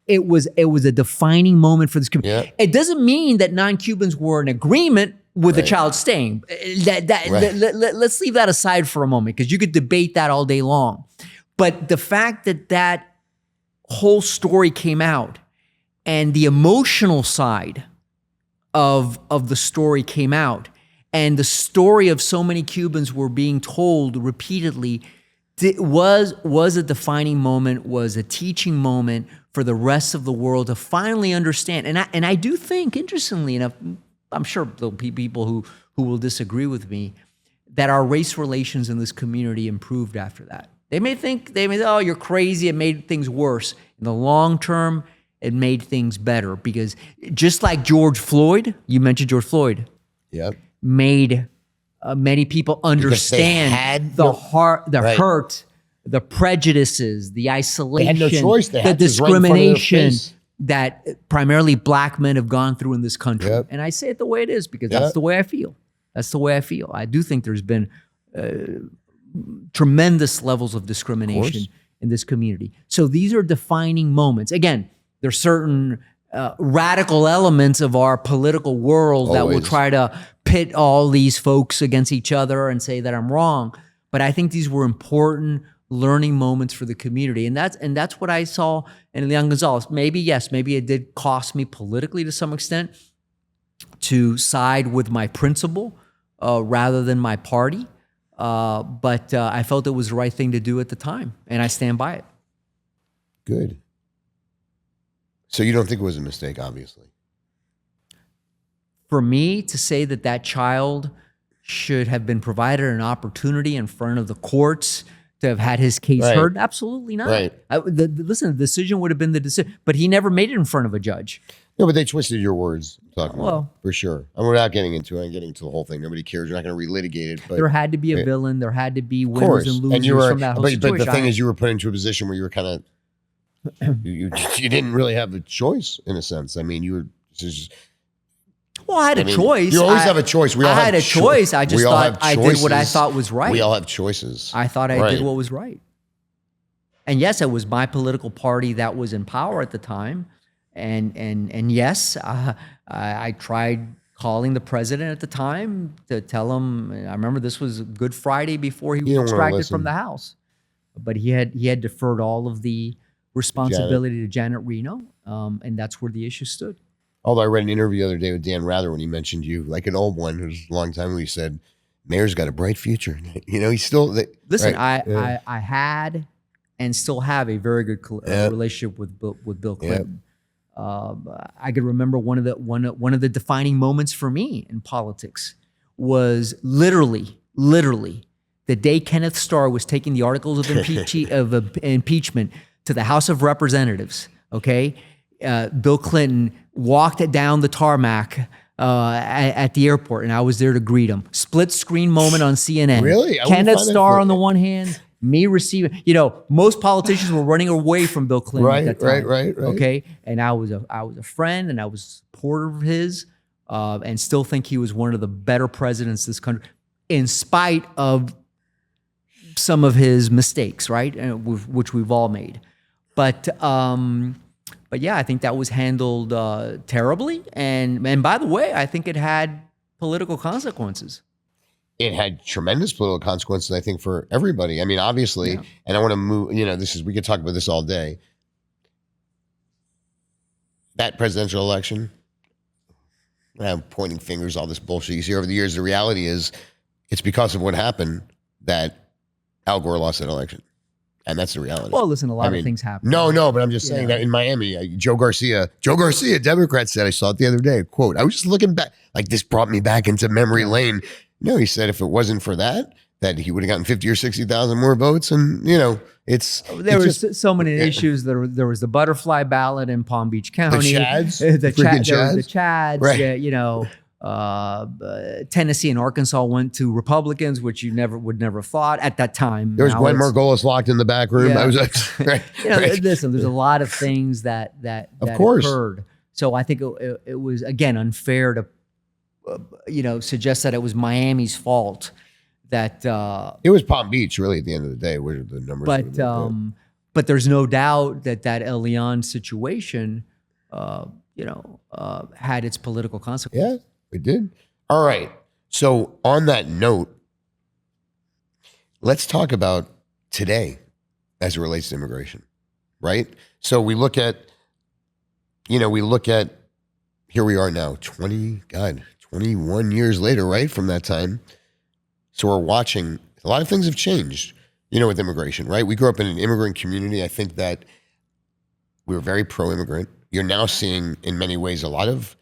It was a defining moment for this community. Yeah. It doesn't mean that non-Cubans were in agreement with the child staying. Let's leave that aside for a moment because you could debate that all day long. But the fact that whole story came out and the emotional side of the story came out, and the story of so many Cubans were being told repeatedly, was a defining moment, was a teaching moment for the rest of the world to finally understand. And I do think, interestingly enough, I'm sure there'll be people who will disagree with me, that our race relations in this community improved after that. They may say, oh, you're crazy, it made things worse. In the long term, it made things better because just like George Floyd, you mentioned George Floyd, made many people understand the hurt, the prejudices, the isolation, they had no choice. The discrimination that primarily black men have gone through in this country. And I say it the way it is because that's the way I feel. That's the way I feel. I do think there's been tremendous levels of discrimination in this community. So these are defining moments. Again, there's certain radical elements of our political world that will Always. try to pit all these folks against each other and say that I'm wrong. But I think these were important learning moments for the community. And that's what I saw in Elian Gonzalez. Maybe, yes, maybe it did cost me politically to some extent to side with my principle rather than my party. But I felt it was the right thing to do at the time, and I stand by it. Good. So you don't think it was a mistake, obviously? For me to say that that child should have been provided an opportunity in front of the courts to have had his case Right. heard, absolutely not. Right. Listen, the decision would have been the decision, but he never made it in front of a judge. No, but they twisted your words. I'm talking about, Well- for sure. And we're not getting into it. I'm getting into the whole thing. Nobody cares. You're not going to relitigate it. But There had to be a villain. There had to be of winners course, and losers and you were. from that whole But situation. the thing is, you were put into a position where you were kind of you didn't really have a choice in a sense. I mean, you were just. Well, I had a choice. You always have a choice. We all I had a choice. I just we all thought have I did what I choices. thought was right. We all have choices. I thought I Right. did what was right. And yes, it was my political party that was in power at the time. And yes, I tried calling the president at the time to tell him. I remember this was Good Friday before he You don't was wanna extracted listen. from the House, but he had deferred all of the responsibility to Janet Reno, and that's where the issue stood. Although I read an interview the other day with Dan Rather when he mentioned you, like an old one who's a long time ago, he said, Mayor's got a bright future. You know, he's still... Listen, right, yeah. I had and still have a very good relationship with Bill Clinton. I could remember one of the defining moments for me in politics was literally the day Kenneth Starr was taking the articles of impeachment to the House of Representatives. Okay, Bill Clinton walked it down the tarmac at the airport, and I was there to greet him. Split screen moment on CNN. Really? I wouldn't Kenneth find that Starr for- on the one hand, me receiving. You know, most politicians were running away from Bill Clinton at that time. Right. Okay, and I was a friend, and I was a supporter of his, and still think he was one of the better presidents this country, in spite of some of his mistakes, right, which we've all made. But yeah, I think that was handled terribly, and by the way, I think it had political consequences. It had tremendous political consequences, I think, for everybody. I mean, obviously, Yeah. and I want to move, we could talk about this all day. That presidential election, I'm pointing fingers, all this bullshit you see over the years. The reality is it's because of what happened that Al Gore lost that election. And that's the reality. Well, listen, a lot I mean, of things happen. No, but I'm just saying Yeah. that in Miami, Joe Garcia, Democrat said, I saw it the other day, quote, I was just looking back, like this brought me back into memory lane. No, he said if it wasn't for that he would have gotten 50 or 60,000 more votes. And, There was so many issues. There was the butterfly ballot in Palm Beach County. Chads? The Freaking There was the Chads. Right. Tennessee and Arkansas went to Republicans, which you would never have thought at that time. There was Now Gwen it's- Margolis locked in the back room. Yeah. I was like, right, right. Listen, there's a lot of things that Of course. occurred. So I think it was, again, unfair to suggest that it was Miami's fault. That It was Palm Beach, really, at the end of the day, where the numbers would have been. but there's no doubt that Elián situation, had its political consequences. Yeah, it did. All right. So on that note, let's talk about today as it relates to immigration, right? So we look at, here we are now, 21 years later, right, from that time. So we're watching, a lot of things have changed, with immigration, right? We grew up in an immigrant community. I think that we were very pro-immigrant. You're now seeing, in many ways, a lot of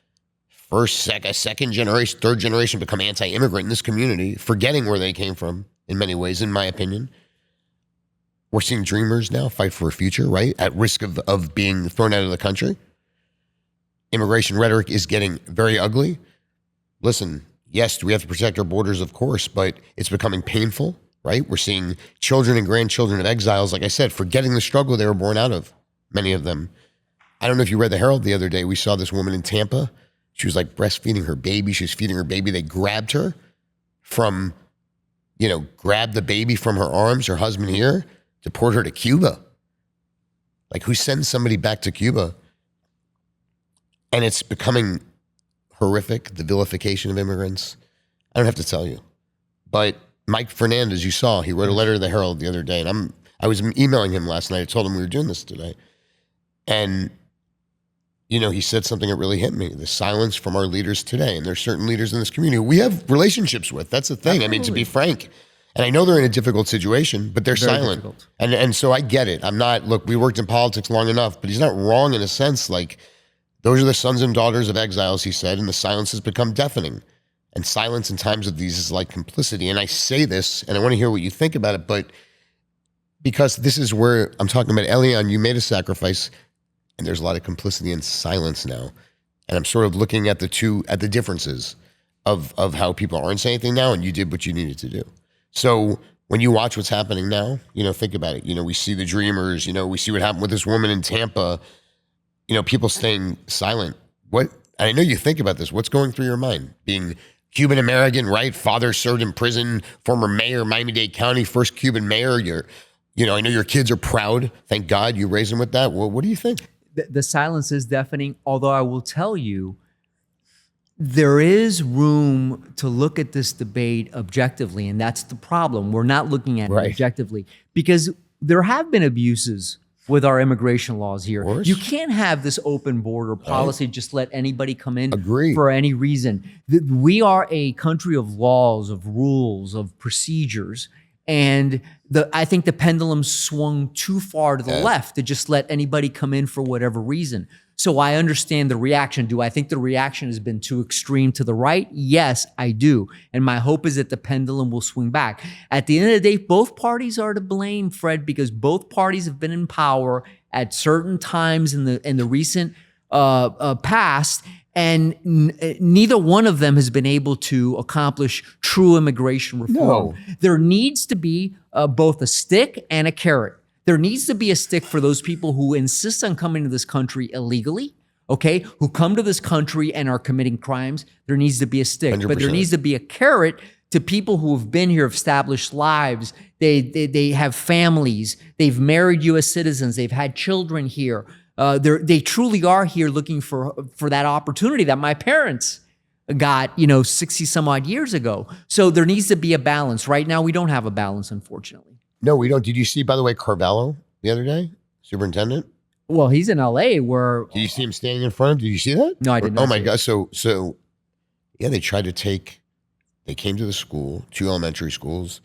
second generation, third generation become anti-immigrant in this community, forgetting where they came from, in many ways, in my opinion. We're seeing dreamers now fight for a future, right? At risk of being thrown out of the country. Immigration rhetoric is getting very ugly. Listen, yes, we have to protect our borders, of course, but it's becoming painful, right? We're seeing children and grandchildren of exiles, like I said, forgetting the struggle they were born out of, many of them. I don't know if you read the Herald the other day. We saw this woman in Tampa. She was like breastfeeding her baby. She was feeding her baby. They grabbed her from, grabbed the baby from her arms, her husband here, deport her to Cuba. Like, who sends somebody back to Cuba? And it's becoming horrific, the vilification of immigrants. I don't have to tell you. But Mike Fernandez, you saw, he wrote a letter to the Herald the other day, and I was emailing him last night. I told him we were doing this today. And, you know, he said something that really hit me, the silence from our leaders today. And there's certain leaders in this community who we have relationships with. That's the thing. Absolutely. I mean, to be frank. And I know they're in a difficult situation, but they're very silent. Difficult. And so I get it. I'm not, look, we worked in politics long enough, but he's not wrong in a sense. Like, those are the sons and daughters of exiles, he said, and the silence has become deafening. And silence in times of these is like complicity. And I say this, and I want to hear what you think about it, but because this is where I'm talking about, Elián, you made a sacrifice, and there's a lot of complicity and silence now. And I'm sort of looking at the differences of how people aren't saying anything now, and you did what you needed to do. So when you watch what's happening now, you know, think about it. You know, we see the dreamers, you know, we see what happened with this woman in Tampa, you know, people staying silent. I know you think about this. What's going through your mind? Being Cuban American, right? Father served in prison, former mayor, Miami-Dade County, first Cuban mayor. You know, I know your kids are proud. Thank God you raised them with that. Well, what do you think? The silence is deafening, although I will tell you, there is room to look at this debate objectively, and that's the problem. We're not looking at it objectively because there have been abuses with our immigration laws here. You can't have this open border policy, just let anybody come in for any reason. We are a country of laws, of rules, of procedures. And I think the pendulum swung too far to the left to just let anybody come in for whatever reason. So I understand the reaction. Do I think the reaction has been too extreme to the right? Yes, I do. And my hope is that the pendulum will swing back. At the end of the day, both parties are to blame, Fred, because both parties have been in power at certain times in the recent past, and neither one of them has been able to accomplish true immigration reform. No. There needs to be both a stick and a carrot. There needs to be a stick for those people who insist on coming to this country illegally, okay, who come to this country and are committing crimes. There needs to be a stick. 100%. But there needs to be a carrot to people who have been here, have established lives. They have families. They've married U.S. citizens. They've had children here. They truly are here looking for that opportunity that my parents got, 60 some odd years ago. So there needs to be a balance. Right now, we don't have a balance, unfortunately. No, we don't. Did you see, by the way, Carvalho the other day? Superintendent? Well, he's in L.A. where... Did you see him standing in front of him? Did you see that? No, I didn't. Oh, my God. So, yeah, they tried to they came to the school, 2 elementary schools,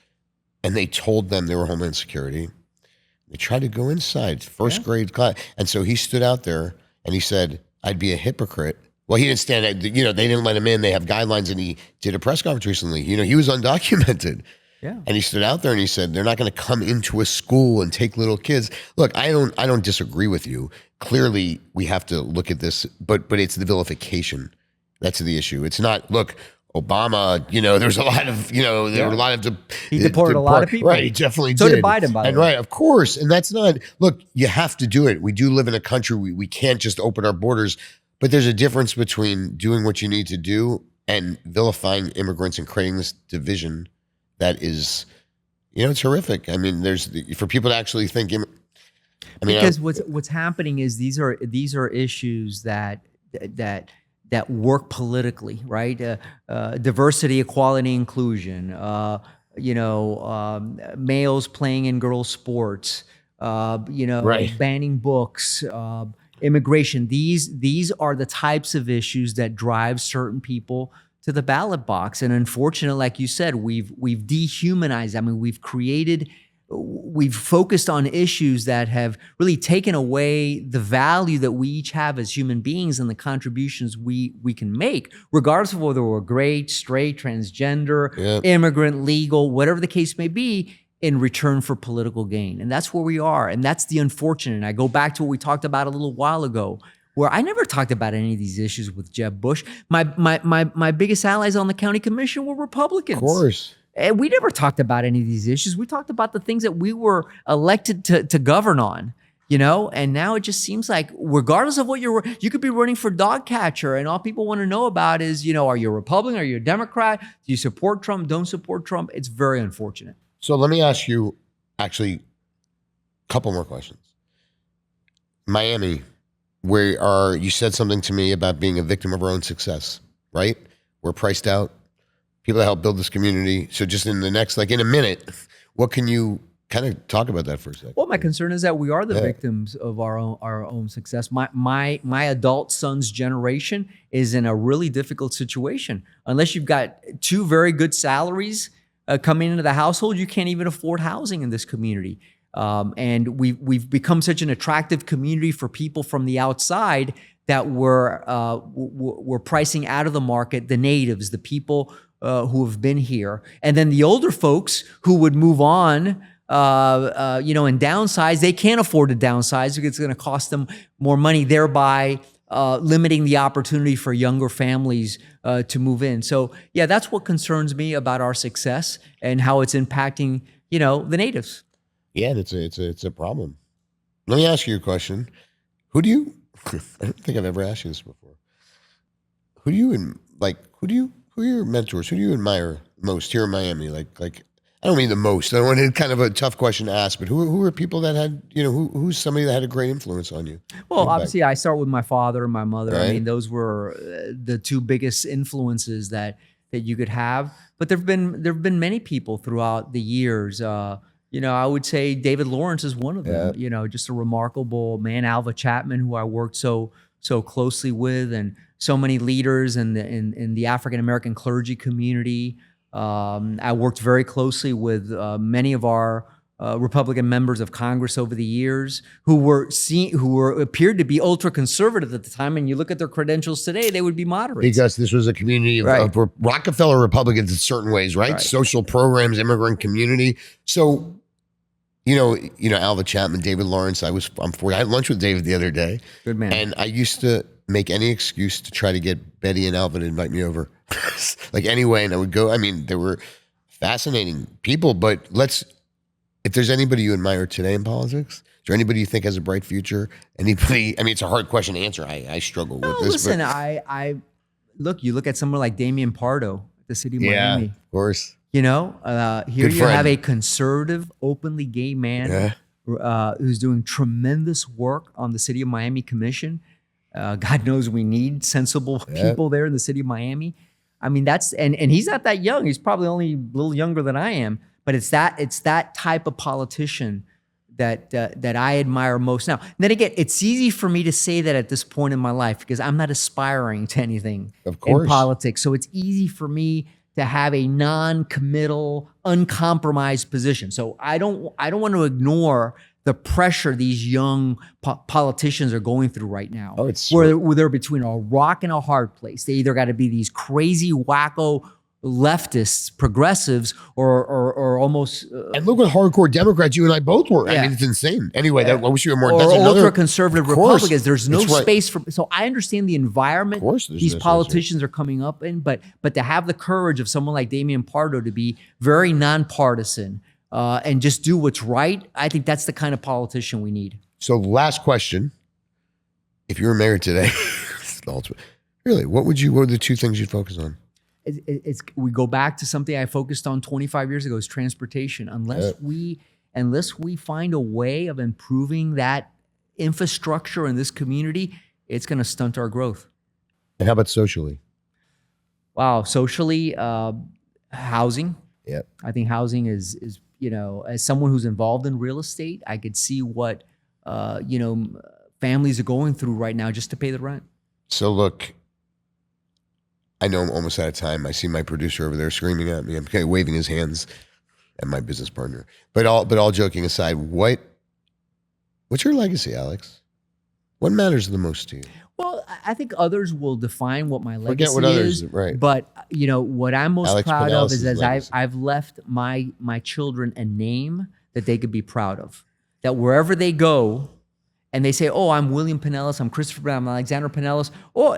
and they told them they were Homeland Security. They tried to go inside, first grade class. And so he stood out there and he said, I'd be a hypocrite. Well, he didn't stand, they didn't let him in. They have guidelines, and he did a press conference recently. He was undocumented. Yeah. And he stood out there and he said, they're not going to come into a school and take little kids. Look, I don't disagree with you. Clearly, we have to look at this, but it's the vilification. That's the issue. It's not, look, Obama, there's a lot of, there were a lot of... He deported a lot of people. Right, he definitely so did. So did Biden, by the way. And right, of course. And that's not, look, you have to do it. We do live in a country, we can't just open our borders, but there's a difference between doing what you need to do and vilifying immigrants and creating this division that is, it's horrific. I mean, for people to actually think, because what's happening is these are issues that work politically, right? Diversity, equality, inclusion. Males playing in girls' sports. Banning books. Immigration. These are the types of issues that drive certain people to the ballot box. And unfortunately, like you said, we've dehumanized. I mean, we've focused on issues that have really taken away the value that we each have as human beings and the contributions we can make, regardless of whether we're gay, straight, transgender, immigrant, legal, whatever the case may be, in return for political gain. And that's where we are. And that's the unfortunate. And I go back to what we talked about a little while ago, where I never talked about any of these issues with Jeb Bush. My biggest allies on the county commission were Republicans. Of course. And we never talked about any of these issues. We talked about the things that we were elected to govern on, and now it just seems like regardless of what you could be running for dog catcher, and all people want to know about is, are you a Republican? Are you a Democrat? Do you support Trump? Don't support Trump? It's very unfortunate. So let me ask you actually a couple more questions. Miami, you said something to me about being a victim of our own success, right? We're priced out. People that help build this community. So just in the next, like in a minute, what can you kind of talk about that for a second? Well, my concern is that we are the victims of our own success. My adult son's generation is in a really difficult situation. Unless you've got two very good salaries coming into the household, you can't even afford housing in this community. And we've become such an attractive community for people from the outside that we're pricing out of the market the natives, the people who have been here, and then the older folks who would move on, and downsize. They can't afford to downsize because it's going to cost them more money, thereby limiting the opportunity for younger families to move in. So, yeah, that's what concerns me about our success and how it's impacting, the natives. Yeah, it's a problem. Let me ask you a question. Who I don't think I've ever asked you this before. Who are your mentors? Who do you admire most here in Miami? Like I don't mean the most. I don't want it kind of a tough question to ask, but who are people that had, who's somebody that had a great influence on you? Well, obviously I start with my father and my mother. Right. I mean, those were the two biggest influences that you could have. But there've been many people throughout the years. I would say David Lawrence is one of them. Just a remarkable man. Alvah Chapman, who I worked so closely with, and so many leaders in the African American clergy community. I worked very closely with many of our Republican members of Congress over the years who appeared to be ultra conservative at the time. And you look at their credentials today, they would be moderates. Because this was a community of Rockefeller Republicans in certain ways, right? Social programs, immigrant community. So, Alvah Chapman, David Lawrence. I'm 40. I had lunch with David the other day. Good man. And I used to make any excuse to try to get Betty and Alvin to invite me over, like anyway. And I would go. I mean, they were fascinating people. But if there's anybody you admire today in politics, is there anybody you think has a bright future? Anybody? I mean, it's a hard question to answer. I struggle with this. Listen, you look at someone like Damian Pardo, the city of Miami. Yeah, of course. Here Good you friend. have a conservative, openly gay man who's doing tremendous work on the City of Miami Commission. God knows we need sensible people there in the City of Miami. I mean, and he's not that young. He's probably only a little younger than I am. But it's that type of politician that I admire most. Now, then again, it's easy for me to say that at this point in my life because I'm not aspiring to anything in politics. So it's easy for me to have a non-committal, uncompromised position. So I don't want to ignore the pressure these young politicians are going through right now. Where they're between a rock and a hard place. They either got to be these crazy, wacko leftists, progressives, or almost. And look what hardcore Democrats you and I both were. I mean, it's insane. Anyway, I wish you were more. Or that's another ultra-conservative Republicans. There's no space for. So I understand the environment these politicians are coming up in, but to have the courage of someone like Damian Pardo to be very nonpartisan and just do what's right, I think that's the kind of politician we need. So last question: if you were mayor today, really, what are the two things you'd focus on? We go back to something I focused on 25 years ago, is transportation. Unless we find a way of improving that infrastructure in this community, it's going to stunt our growth. And how about socially? Wow, socially, housing. Yeah, I think housing is as someone who's involved in real estate, I could see what families are going through right now just to pay the rent. So look. I know I'm almost out of time. I see my producer over there screaming at me. I'm kind of waving his hands at my business partner. But all joking aside, what's your legacy, Alex? What matters the most to you? Well, I think others will define what my legacy Forget what others, is. right. But what I'm most Alex proud Penelas of is legacy. I've left my children a name that they could be proud of. That wherever they go, and they say, "Oh, I'm William Penelas, I'm Christopher Brown, I'm Alexander Penelas." Oh.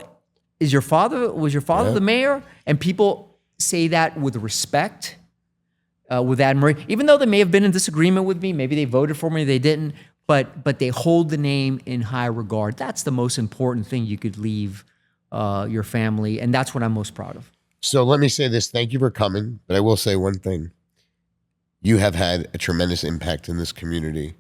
Was your father the mayor? And people say that with respect, with admiration, even though they may have been in disagreement with me, maybe they voted for me, they didn't, but they hold the name in high regard. That's the most important thing you could leave your family, and that's what I'm most proud of. So let me say this, thank you for coming, but I will say one thing. You have had a tremendous impact in this community.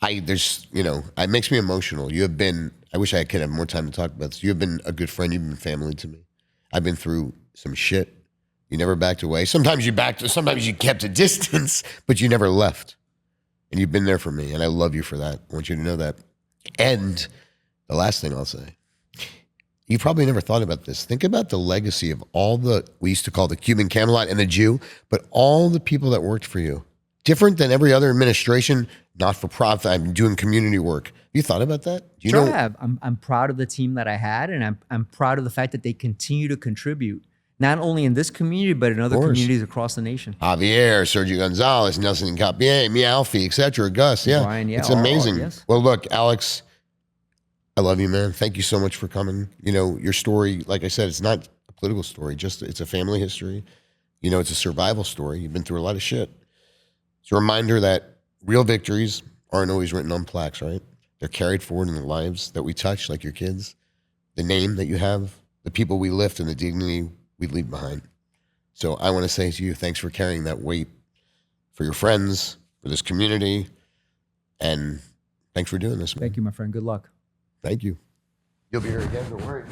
it makes me emotional. You have been, I wish I could have more time to talk about this. You have been a good friend. You've been family to me. I've been through some shit. You never backed away. Sometimes you kept a distance, but you never left. And you've been there for me. And I love you for that. I want you to know that. And the last thing I'll say, you probably never thought about this. Think about the legacy of we used to call the Cuban Camelot and the Jew, but all the people that worked for you. Different than every other administration, not for profit. I'm doing community work. You thought about that? Do you know? I have. I'm proud of the team that I had, and I'm proud of the fact that they continue to contribute, not only in this community, but in other communities across the nation. Javier, Sergio Gonzalez, Nelson Capier, me, Alfie, etc. Gus, yeah. Brian, it's amazing. Yes. Well, look, Alex, I love you, man. Thank you so much for coming. Your story, like I said, it's not a political story, it's a family history. It's a survival story. You've been through a lot of shit. It's a reminder that real victories aren't always written on plaques, right? They're carried forward in the lives that we touch, like your kids, the name that you have, the people we lift, and the dignity we leave behind. So I want to say to you, thanks for carrying that weight for your friends, for this community, and thanks for doing this, man. Thank you, my friend. Good luck. Thank you. You'll be here again, don't worry.